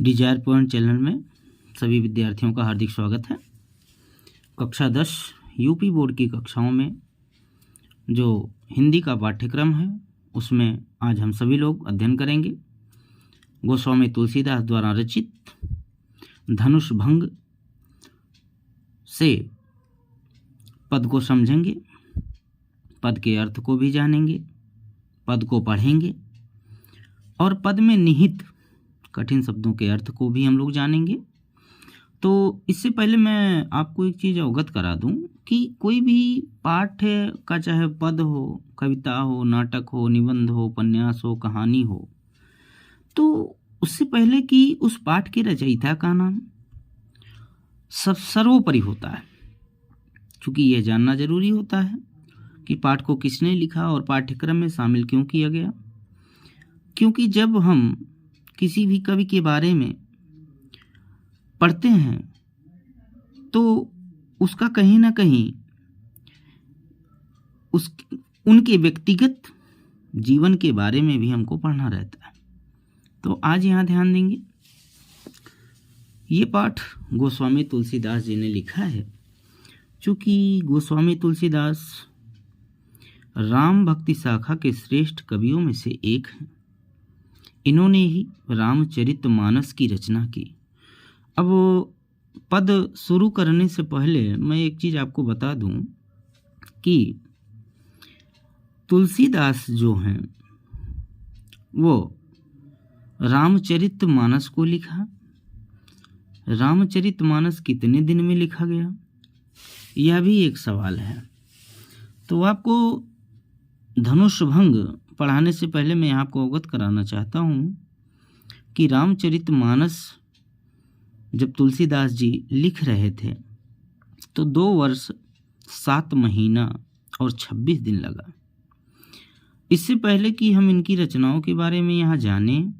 Dzire point channel में सभी विद्यार्थियों का हार्दिक स्वागत है। कक्षा 10 यूपी बोर्ड की कक्षाओं में जो हिंदी का पाठ्यक्रम है उसमें आज हम सभी लोग अध्ययन करेंगे गोस्वामी तुलसीदास द्वारा रचित धनुष भंग से पद को समझेंगे, पद के अर्थ को भी जानेंगे, पद को पढ़ेंगे और पद में निहित कठिन शब्दों के अर्थ को भी हम लोग जानेंगे। तो इससे पहले मैं आपको एक चीज़ अवगत करा दूं कि कोई भी पाठ का चाहे पद हो, कविता हो, नाटक हो, निबंध हो, उपन्यास हो, कहानी हो, तो उससे पहले कि उस पाठ के रचयिता का नाम सर्वोपरि होता है, क्योंकि यह जानना जरूरी होता है कि पाठ को किसने लिखा और पाठ्यक्रम में शामिल क्यों किया गया। क्योंकि जब हम किसी भी कवि के बारे में पढ़ते हैं तो उसका कहीं ना कहीं उनके व्यक्तिगत जीवन के बारे में भी हमको पढ़ना रहता है। तो आज यहाँ ध्यान देंगे, ये पाठ गोस्वामी तुलसीदास जी ने लिखा है। चूँकि गोस्वामी तुलसीदास राम भक्ति शाखा के श्रेष्ठ कवियों में से एक हैं, इन्होंने ही रामचरितमानस की रचना की। अब पद शुरू करने से पहले मैं एक चीज़ आपको बता दूं कि तुलसीदास जो हैं वो रामचरितमानस को लिखा। रामचरितमानस कितने दिन में लिखा गया, यह भी एक सवाल है। तो आपको धनुष भंग पढ़ाने से पहले मैं आपको अवगत कराना चाहता हूँ कि रामचरितमानस जब तुलसीदास जी लिख रहे थे तो 2 वर्ष 7 महीना और 26 दिन लगा। इससे पहले कि हम इनकी रचनाओं के बारे में यहाँ जानें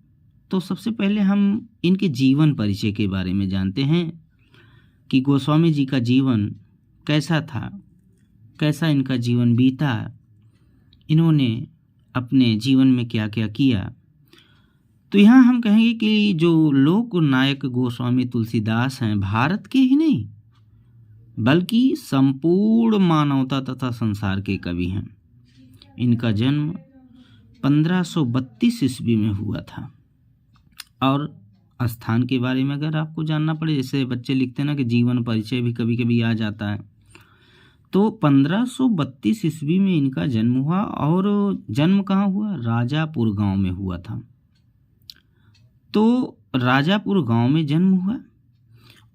तो सबसे पहले हम इनके जीवन परिचय के बारे में जानते हैं कि गोस्वामी जी का जीवन कैसा था, कैसा इनका जीवन बीता, इन्होंने अपने जीवन में क्या क्या किया। तो यहाँ हम कहेंगे कि जो लोक नायक गोस्वामी तुलसीदास हैं भारत के ही नहीं बल्कि संपूर्ण मानवता तथा संसार के कवि हैं। इनका जन्म 1532 ईस्वी में हुआ था। और स्थान के बारे में अगर आपको जानना पड़े, जैसे बच्चे लिखते हैं ना कि जीवन परिचय भी कभी कभी आ जाता है, तो 1532 ईस्वी में इनका जन्म हुआ। और जन्म कहाँ हुआ? राजापुर गांव में हुआ था। तो राजापुर गांव में जन्म हुआ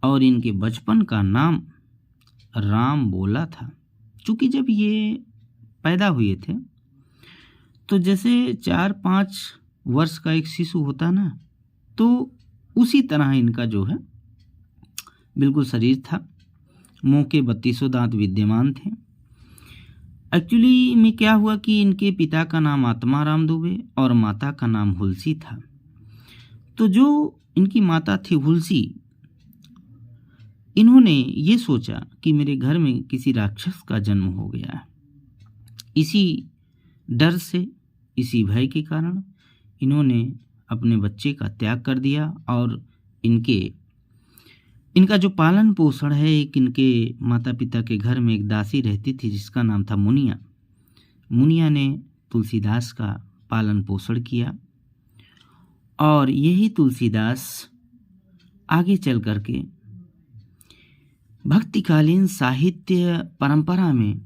और इनके बचपन का नाम राम बोला था। चूँकि जब ये पैदा हुए थे तो जैसे 4-5 वर्ष का एक शिशु होता ना, तो उसी तरह इनका जो है बिल्कुल शरीर था। मुंह के 32 दांत विद्यमान थे। एक्चुअली में क्या हुआ कि इनके पिता का नाम आत्माराम दुबे और माता का नाम हुलसी था। तो जो इनकी माता थी हुलसी, इन्होंने ये सोचा कि मेरे घर में किसी राक्षस का जन्म हो गया है। इसी डर से, इसी भय के कारण इन्होंने अपने बच्चे का त्याग कर दिया और इनका जो पालन पोषण है, एक इनके माता पिता के घर में एक दासी रहती थी जिसका नाम था मुनिया। मुनिया ने तुलसीदास का पालन पोषण किया और यही तुलसीदास आगे चल करके भक्तिकालीन साहित्य परंपरा में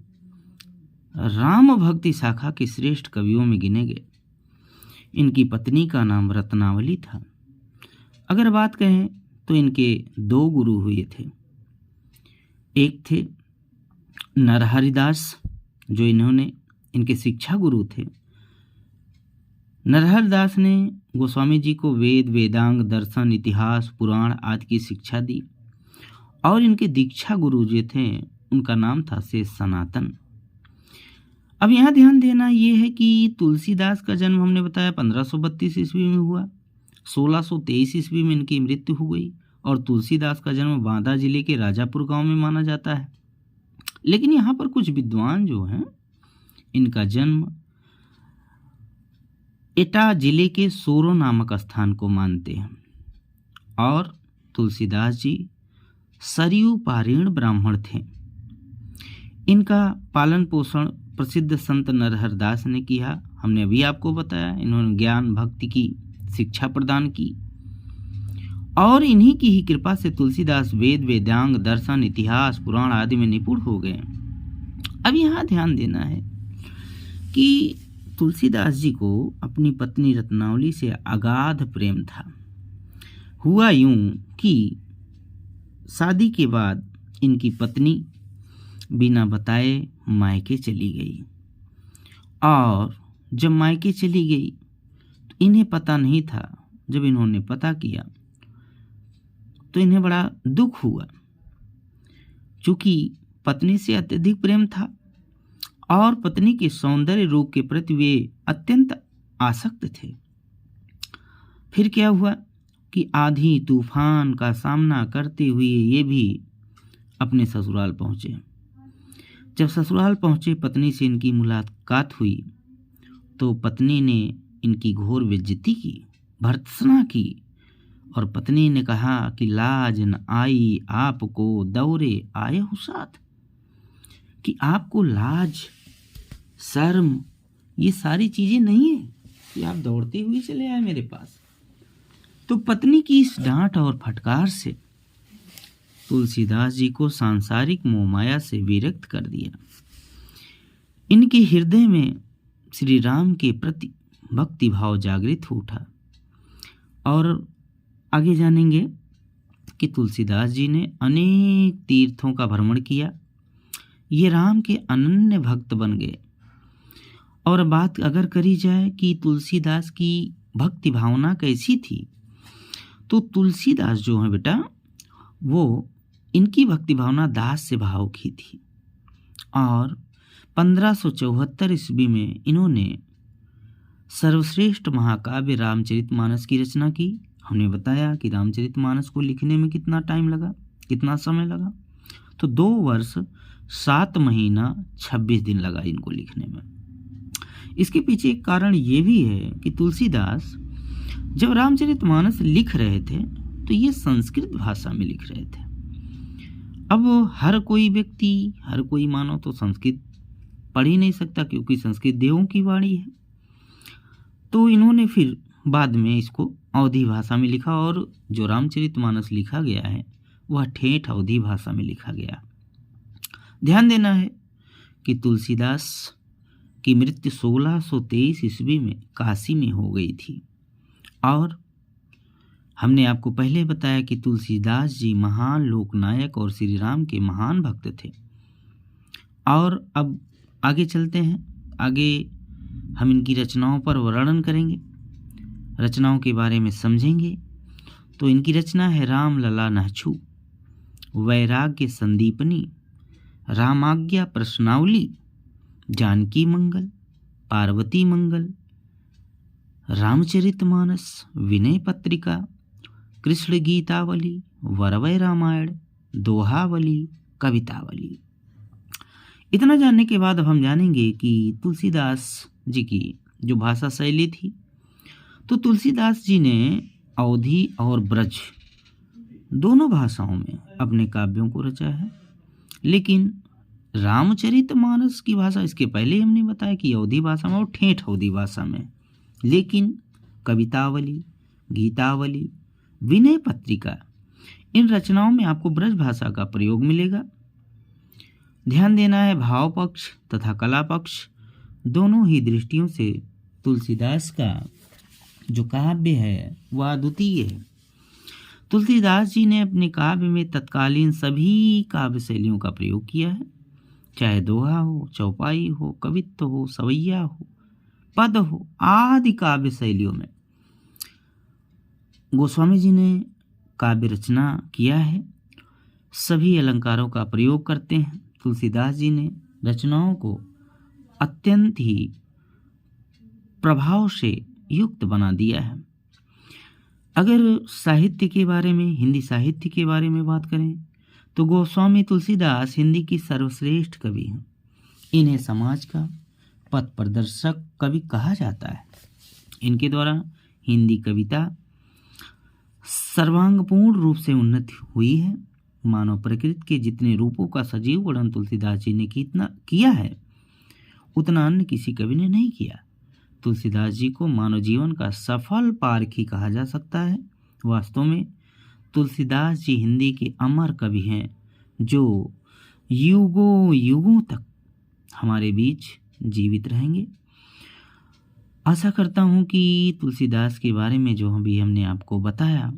राम भक्ति शाखा के श्रेष्ठ कवियों में गिने गए। इनकी पत्नी का नाम रत्नावली था। अगर बात कहें तो इनके 2 गुरु हुए थे। एक थे नरहरिदास जो इनके शिक्षा गुरु थे। नरहरिदास ने गोस्वामी जी को वेद, वेदांग, दर्शन, इतिहास, पुराण आदि की शिक्षा दी। और इनके दीक्षा गुरु जो थे उनका नाम था शेष सनातन। अब यहाँ ध्यान देना ये है कि तुलसीदास का जन्म हमने बताया 1532 ईस्वी में हुआ। 1623 ईस्वी में इनकी मृत्यु हो गई और तुलसीदास का जन्म बांदा जिले के राजापुर गांव में माना जाता है। लेकिन यहाँ पर कुछ विद्वान जो हैं इनका जन्म एटा जिले के सोरो नामक स्थान को मानते हैं और तुलसीदास जी सरयू पारीण ब्राह्मण थे। इनका पालन पोषण प्रसिद्ध संत नरहर दास ने किया। हमने अभी आपको बताया, इन्होंने ज्ञान भक्ति की शिक्षा प्रदान की और इन्हीं की ही कृपा से तुलसीदास वेद, वेदांग, दर्शन, इतिहास, पुराण आदि में निपुण हो गए। अब यहाँ ध्यान देना है कि तुलसीदास जी को अपनी पत्नी रत्नावली से अगाध प्रेम था। हुआ यूं कि शादी के बाद इनकी पत्नी बिना बताए मायके चली गई और जब मायके चली गई तो इन्हें पता नहीं था। जब इन्होंने पता किया तो इन्हें बड़ा दुख हुआ, चूँकि पत्नी से अत्यधिक प्रेम था और पत्नी के सौंदर्य रूप के प्रति वे अत्यंत आसक्त थे। फिर क्या हुआ कि आंधी तूफान का सामना करते हुए ये भी अपने ससुराल पहुँचे। जब ससुराल पहुँचे, पत्नी से इनकी मुलाकात हुई तो पत्नी ने इनकी घोर बेइज्जती की, भर्त्सना की और पत्नी ने कहा कि लाज न आई आपको दौरे आए हो साथ, कि आपको लाज शर्म ये सारी चीज़ें नहीं है कि आप दौड़ते हुए चले आए मेरे पास। तो पत्नी की इस डांट और फटकार से तुलसीदास जी को सांसारिक मोहमाया से विरक्त कर दिया। इनके हृदय में श्री राम के प्रति भक्ति भाव जागृत हो उठा और आगे जानेंगे कि तुलसीदास जी ने अनेक तीर्थों का भ्रमण किया। ये राम के अनन्य भक्त बन गए। और बात अगर करी जाए कि तुलसीदास की भक्ति भावना कैसी थी, तो तुलसीदास जो है बेटा, वो इनकी भक्ति भावना दास से भाव की थी और 1574 ईस्वी में इन्होंने सर्वश्रेष्ठ महाकाव्य रामचरितमानस की रचना की। हमने बताया कि रामचरितमानस को लिखने में कितना टाइम लगा, कितना समय लगा, तो 2 वर्ष 7 महीना 26 दिन लगा इनको लिखने में। इसके पीछे एक कारण ये भी है कि तुलसीदास जब रामचरितमानस लिख रहे थे तो ये संस्कृत भाषा में लिख रहे थे। अब हर कोई व्यक्ति, हर कोई मानव तो संस्कृत पढ़ ही नहीं सकता, क्योंकि संस्कृत देवों की वाणी है। तो इन्होंने फिर बाद में इसको अवधी भाषा में लिखा और जो रामचरितमानस लिखा गया है वह ठेठ अवधी भाषा में लिखा गया। ध्यान देना है कि तुलसीदास की मृत्यु 1623 ईस्वी में काशी में हो गई थी और हमने आपको पहले बताया कि तुलसीदास जी महान लोकनायक और श्री राम के महान भक्त थे। और अब आगे चलते हैं, आगे हम इनकी रचनाओं पर वर्णन करेंगे, रचनाओं के बारे में समझेंगे। तो इनकी रचना है राम लला नहछू, वैराग्य संदीपनी, रामाज्ञा प्रश्नावली, जानकी मंगल, पार्वती मंगल, रामचरितमानस, विनय पत्रिका, कृष्ण गीतावली, वरवय रामायण, दोहावली, कवितावली। इतना जानने के बाद अब हम जानेंगे कि तुलसीदास जी की जो भाषा शैली थी, तो तुलसीदास जी ने अवधी और ब्रज दोनों भाषाओं में अपने काव्यों को रचा है। लेकिन रामचरितमानस की भाषा, इसके पहले ही हमने बताया कि अवधी भाषा में और ठेठ अवधी भाषा में। लेकिन कवितावली, गीतावली, विनय पत्रिका, इन रचनाओं में आपको ब्रज भाषा का प्रयोग मिलेगा। ध्यान देना है, भाव पक्ष तथा कला पक्ष दोनों ही दृष्टियों से तुलसीदास का जो काव्य है वह अद्वितीय है। तुलसीदास जी ने अपने काव्य में तत्कालीन सभी काव्य शैलियों का प्रयोग किया है, चाहे दोहा हो, चौपाई हो, कवित्व हो, सवैया हो, पद हो, आदि काव्य शैलियों में गोस्वामी जी ने काव्य रचना किया है। सभी अलंकारों का प्रयोग करते हैं। तुलसीदास जी ने रचनाओं को अत्यंत ही प्रभाव से युक्त बना दिया है। अगर साहित्य के बारे में, हिंदी साहित्य के बारे में बात करें तो गोस्वामी तुलसीदास हिंदी की सर्वश्रेष्ठ कवि हैं। इन्हें समाज का पथ प्रदर्शक कवि कहा जाता है। इनके द्वारा हिंदी कविता सर्वांगपूर्ण रूप से उन्नति हुई है। मानव प्रकृति के जितने रूपों का सजीव वर्णन तुलसीदास जी ने किया है उतना अन्य किसी कवि ने नहीं किया। तुलसीदास जी को मानव जीवन का सफल पारखी कहा जा सकता है। वास्तव में तुलसीदास जी हिंदी के अमर कवि हैं जो युगों युगों तक हमारे बीच जीवित रहेंगे। आशा करता हूँ कि तुलसीदास के बारे में जो अभी हमने आपको बताया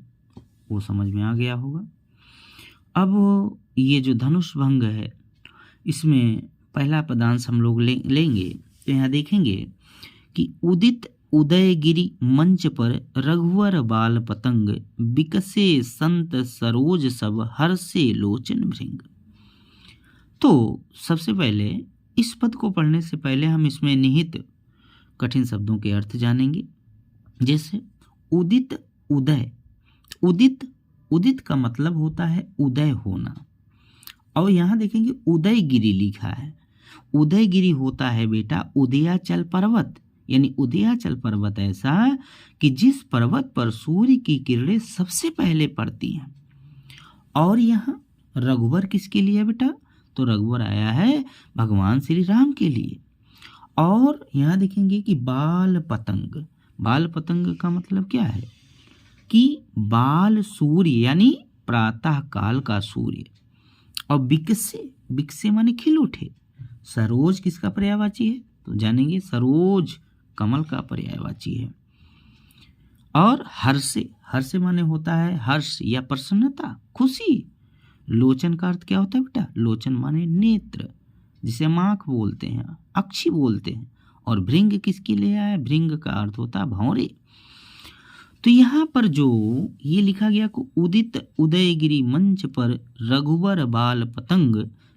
वो समझ में आ गया होगा। अब ये जो धनुष भंग है इसमें पहला पदांश हम लोग लेंगे तो यहाँ देखेंगे कि उदित उदयगिरि मंच पर रघुवर बाल पतंग बिकसे संत सरोज सब हर्षे लोचन भृंग। तो सबसे पहले इस पद को पढ़ने से पहले हम इसमें निहित कठिन शब्दों के अर्थ जानेंगे। जैसे उदित उदय, उदित का मतलब होता है उदय होना, और यहाँ देखेंगे उदयगिरि लिखा है। उदयगिरि होता है बेटा उदयाचल पर्वत, यानी उदयाचल पर्वत ऐसा कि जिस पर्वत पर सूर्य की किरणें सबसे पहले पड़ती हैं। और यहाँ रघुवर किसके लिए बेटा? तो रघुवर आया है भगवान श्री राम के लिए। और यहाँ देखेंगे कि बाल पतंग, बाल पतंग का मतलब क्या है कि बाल सूर्य यानी प्रातः काल का सूर्य। और बिकसे माने खिल उठे। सरोज किसका पर्यायवाची है? तो जानेंगे सरोज कमल का पर्यायवाची है। और हर्ष माने होता है हर्ष या प्रसन्नता, खुशी। लोचन का अर्थ क्या होता है बेटा? लोचन माने नेत्र, जिसे हम आँख बोलते हैं, अक्षी बोलते हैं। और भृंग किसके लिए आया? भृंग का अर्थ होता है भौरे। तो यहाँ पर जो ये लिखा गया को उदित उदयगिरि मंच पर रघुवर बाल पतंग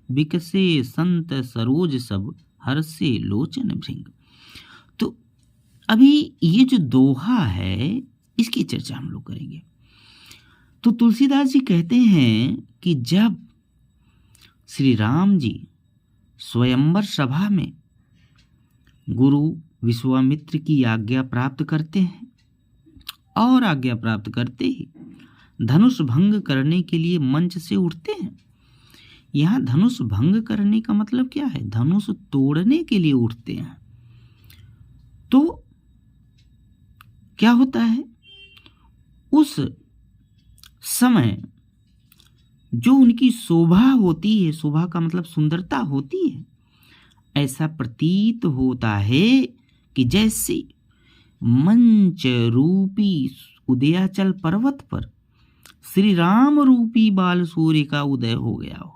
बिकसे संत सरोज सब हर्षे लोचन भृंग। तो अभी ये जो दोहा है इसकी चर्चा हम लोग करेंगे। तो तुलसीदास जी कहते हैं कि जब श्री राम जी स्वयंवर सभा में गुरु विश्वामित्र की आज्ञा प्राप्त करते हैं और आज्ञा प्राप्त करते ही धनुष भंग करने के लिए मंच से उठते हैं। यहाँ धनुष भंग करने का मतलब क्या है? धनुष तोड़ने के लिए उठते हैं। तो क्या होता है उस समय जो उनकी शोभा होती है, शोभा का मतलब सुंदरता होती है, ऐसा प्रतीत होता है कि जैसे मंच रूपी उदयाचल पर्वत पर श्री राम रूपी बाल सूर्य का उदय हो गया हो,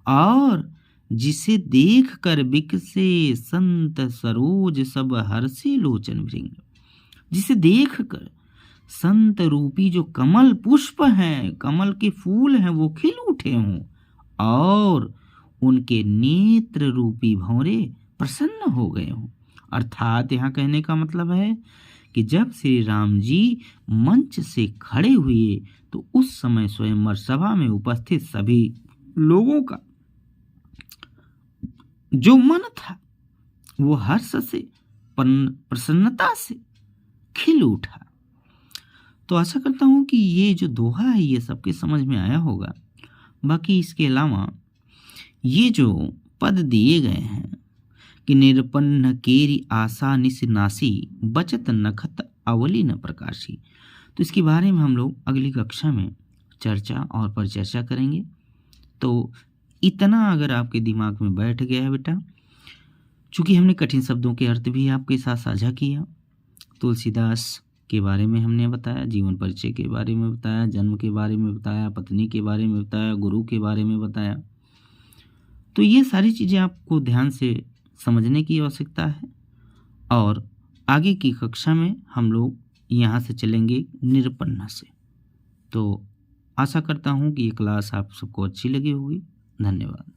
और जिसे देख कर बिकसे संत सरोज सब हर्षे लोचन भृंग। जिसे देख कर संत रूपी जो कमल पुष्प हैं, कमल के फूल हैं, वो खिल उठे हों और उनके नेत्र रूपी भंवरे प्रसन्न हो गए हों। अर्थात यहाँ कहने का मतलब है कि जब श्री राम जी मंच से खड़े हुए तो उस समय स्वयंवर सभा में उपस्थित सभी लोगों का जो मन था वो हर्ष से प्रसन्नता से खिल उठा। तो आशा करता हूँ कि ये जो दोहा है ये सबके समझ में आया होगा। बाकी इसके अलावा ये जो पद दिए गए हैं कि निरपन्न केरी आशा निस नासी बचत नखत अवली न प्रकाशी, तो इसके बारे में हम लोग अगली कक्षा में चर्चा और परिचर्चा करेंगे। तो इतना अगर आपके दिमाग में बैठ गया है बेटा, चूँकि हमने कठिन शब्दों के अर्थ भी आपके साथ साझा किया, तुलसीदास के बारे में हमने बताया, जीवन परिचय के बारे में बताया, जन्म के बारे में बताया, पत्नी के बारे में बताया, गुरु के बारे में बताया, तो ये सारी चीज़ें आपको ध्यान से समझने की आवश्यकता है। और आगे की कक्षा में हम लोग यहाँ से चलेंगे निरपन्ना से। तो आशा करता हूँ कि ये क्लास आप सबको अच्छी लगी होगी। धन्यवाद।